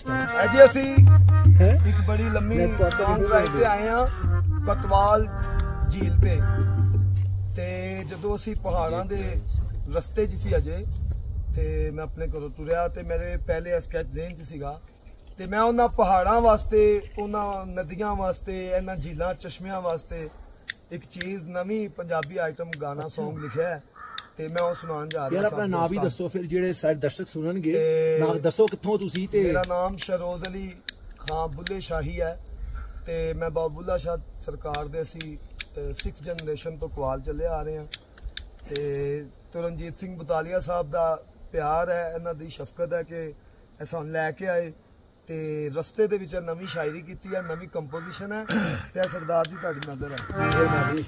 अजे असी एक बड़ी लंबी लॉन्ग ड्राइव ते आए हाँ कतवाल झील ते जदों असी पहाड़ां दे रस्ते च सी अजे ते मैं अपने घरों तुरिया ते मेरे पहले स्कैच ज़हन च सीगा ते मैं उन्हां पहाड़ां वास्ते उन्हां नदियां वास्ते इन्हां झीलां चश्मियां वास्ते एक चीज नवी पंजाबी आइटम गाना सॉन्ग लिखा है ते मैं उस सुनान जा रहा। यार अपना नाम भी दसो फिर जेडे सारे दर्शक सुननगे नाम दसो कित्थों तुसी ते। मेरा नाम शरोज अली खां बुल्ले शाही है ते मैं बाबा बुल्ला शाह सरकार दे असी 6 जनरेशन तो कवाल चले आ रहे हैं ते रणजीत सिंह बटालिया साहब दा प्यार है इन्हां दी शफकत है कि ऐसा लैके आए ते रस्ते दे विच नवी शायरी कीती है नवी कंपोजिशन है ते सरदार जी तुहाडी नजर चढ़ जाते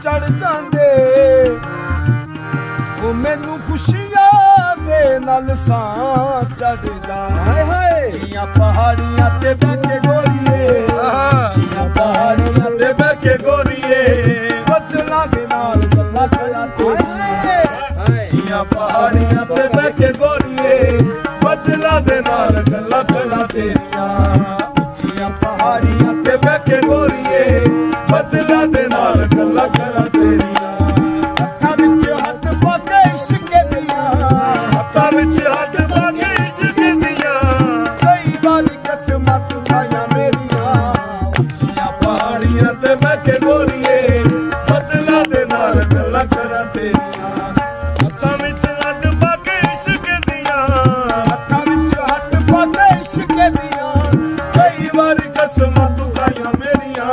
चढ़ जाते वो मैनू खुशियां दे नाल सां चढ़ जाए जियां पहाड़ियां ते बैठे गोरीए जियां पहाड़ियां ते बैठे गोरीए बदलां दे नाल गल्लां करा तेरियां जियां पहाड़ियां ते बैठे गोरीए बदलां दे नाल गल्लां करा तेरियां जियां पहाड़ियां ते बैठे गोरीए बदलां दे नाल गल्लां करा तेरियां हत्थां विच हत्थ पा के इश्क दियां हत्थां विच हत्थ पा के इश्क दियां कई बारी कसमां खाया मेरियां जियां पहाड़ियां ते बैठे गोरीए बदलां दे नाल गल्लां करा तेरियां हत्थां विच हत्थ पा के इश्क दियां हत्थां विच हत्थ पा के इश्क दियां कई बारी कसमां खाया मेरियां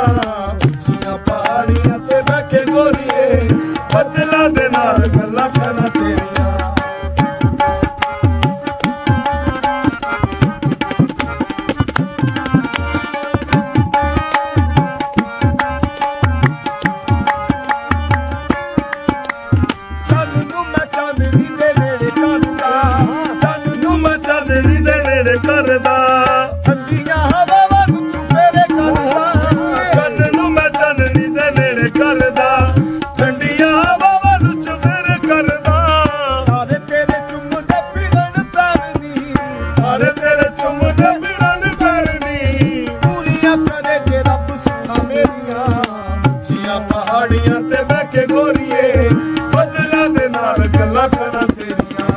पहाड़ियां ते बैठे गोरीए बदलां दे नाल गल्लां करा तेरियां चन्न नूं मैं चांदनी दे नेड़े करदा चन्न नूं मैं चांदनी दे नेड़े करदा ठंडियां हवावां नूं चुफेरे करदा चन्न नूं मैं चांदनी दे नेड़े करदा ठंडियां हवावां नूं चुफेरे करदा तारे तेरे चुम्मदे फिरन पैरनी तारे तेरे चुम्मदे फिरन पैरनी पूरियां करे जे रब सुखां मेरियां जियां पहाड़ियां ते बैठे गोरीए बदलां दे नाल गल्लां करा तेरियां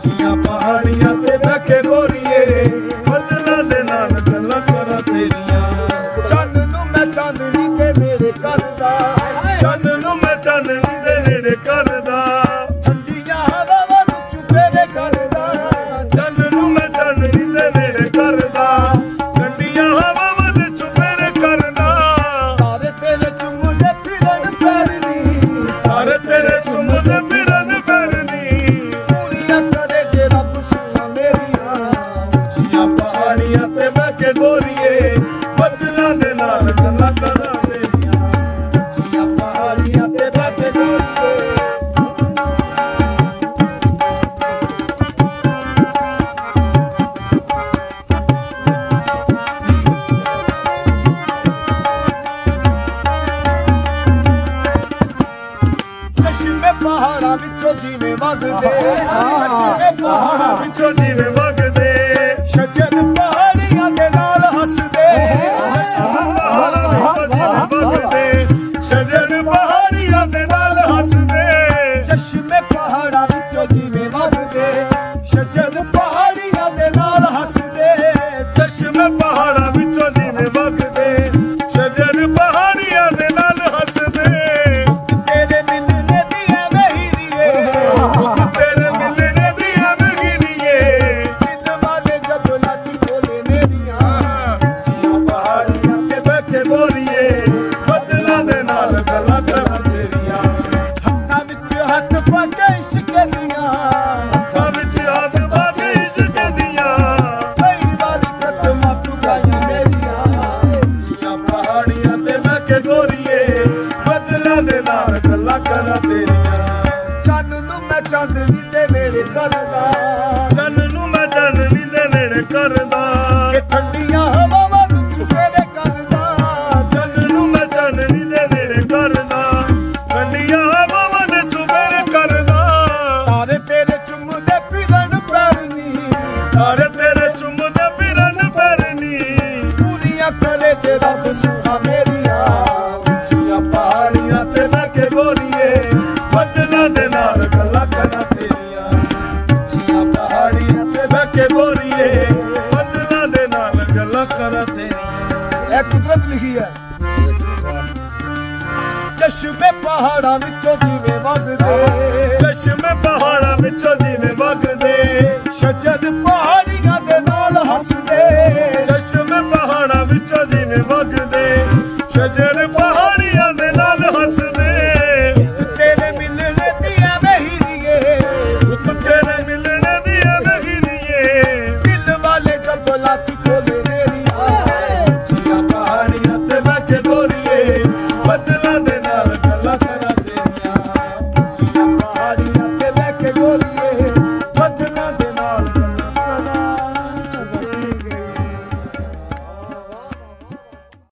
जियां पहाड़ियां ते बैठे गोरीए बदलां दे नाल गल्लां करा तेरियां चन्न नूं मैं चांदनी दे नेड़े करदा चन्न नूं मैं चांदनी दे नेड़े करदा ठंडियां हवावां नूं चुफेरे करदा चन्न नूं मैं चांदनी दे नेड़े करदा ठंडियां हवावां नूं चुफेरे करदा तारे तेरे चुम्मदे फिरन पैरनी तारे तेरे चुम्मदे फिरन पैरनी पूरियां करे जे रब सुखां मेरियां जियां पहाड़ियां ते बैठे गोरीए बदलां दे नाल गल्लां करा तेरियां जियां पहाड़ियां ते बैठे गोरीए चश्मे पहाड़ां विचों जिवें वगदे चश्मे पहाड़ां विचों जिवें वगदे शजर पहाड़ियां दे नाल हसदे शजर पहाड़ियां दे नाल हसदे चश्मे पहाड़ां विचों जिवें वगदे शजर पहाड़ियां दे नाल हसदे चश्मे पहाड़ां विचों जिवें वगदे शजर पहाड़ियां दे नाल हसदे तेरे मिलने दी ऐवें हीरिए तेरे मिलने दी ऐवें हीरिए दिल वाले जब लच बोले मेरियां जियां पहाड़ियां ते बैठे गोरीए बदलां दे नाल गल्लां करा तेरियां हत्थां विच हत्थ पा के इश्क ਇਸ਼ਕ ਦੀਆਂ ਅੱਖਾਂ ਵਿੱਚ ਆਗ ਬਾਗ ਇਸ਼ਕ ਦੀਆਂ ਕਈ ਵਾਰੀ ਕਸਮਾਂ ਤੁਗਾਈਆਂ ਮੇਰੀਆਂ ਉੱਚੀਆਂ ਪਹਾੜੀਆਂ ਤੇ ਬਹਿ ਕੇ ਗੋਰੀਏ ਬੱਦਲਾਂ ਦੇ ਨਾਲ ਗੱਲਾਂ ਕਰਾਂ ਤੇਰੀਆਂ ਚੰਨ ਨੂੰ ਮੈਂ ਚਾਂਦਨੀ ਦੇ ਨੇੜੇ ਕਰਦਾ ਚੰਨ ਨੂੰ ਮੈਂ ਚਾਨਣੀ ਦੇ ਨੇੜੇ ਕਰਦਾ ਕਿ ਠੰਡੀਆਂ ਹਵਾਵਾਂ ਨੂੰ ਚੁਫੇਰੇ ਕਰਦਾ ਚੰਨ ਨੂੰ ਮੈਂ ਚਾਨਣੀ ਦੇ ਨੇੜੇ ਕਰਦਾ ਠੰਡੀਆਂ ਹਵਾਵਾਂ ਦੇ ਚੁਫੇਰੇ ਕਰਦਾ ਤਾਰੇ ਤੇਰੇ ਚੁੰਮਦੇ ਫਿਰਨ ਪੈਰਨੀ ਤਾਰੇ ਤੇਰੇ ਚੁੰਮਦੇ ਫਿਰਨ ਪੈਰਨੀ ਪੂਰੀਆਂ ਕਰੇ ਜੇ ਰੱਬ ਸੁਖਾਂ ਮੇਰੀਆਂ ਉੱਚੀਆਂ ਪਹਾੜੀਆਂ ਤੇ ਬਹਿ ਕੇ ਗੋਰੀਏ ਬੱਦਲਾਂ ਦੇ ਨਾਲ ਗੱਲਾਂ ਕਰਾਂ ਤੇਰੀਆਂ ਉੱਚੀਆਂ ਪਹਾੜੀਆਂ ਤੇ ਬਹਿ ਕੇ ਗੋਰੀਏ ਬੱਦਲਾਂ ਦੇ ਨਾਲ ਗੱਲਾਂ ਕਰਾਂ ਤੇਰੀਆਂ ਇਹ ਕੁਦਰਤ ਲਿਖੀ ਹੈ ਚਸ਼ਮੇ ਪਹਾੜਾਂ ਵਿੱਚੋਂ ਜਿਵੇਂ ਵਗਦੇ ਚਸ਼ਮੇ ਪਹਾੜਾਂ ਵਿੱਚੋਂ ਜਿਵੇਂ ਵਗਦੇ ਸ਼ਜਰ ਪਹਾੜੀਆਂ ਦੇ ਨਾਲ ਹੱਸਦੇ ਚਸ਼ਮੇ ਪਹਾੜਾਂ ਵਿੱਚੋਂ ਜਿਵੇਂ ਵਗਦੇ ਸ਼ਜਰ ਪਹਾੜੀਆਂ ਦੇ ਨਾਲ ਹੱਸਦੇ ਤੇਰੇ ਮਿਲਣੇ ਦੀਆਂ ਵਹੀਰੀਏ ਤੇਰੇ ਮਿਲਣੇ ਦੀਆਂ ਵਹੀਰੀਏ ਦਿਲ ਵਾਲੇ ਜਬ ਲਾਤੀ ਕੋਲੇ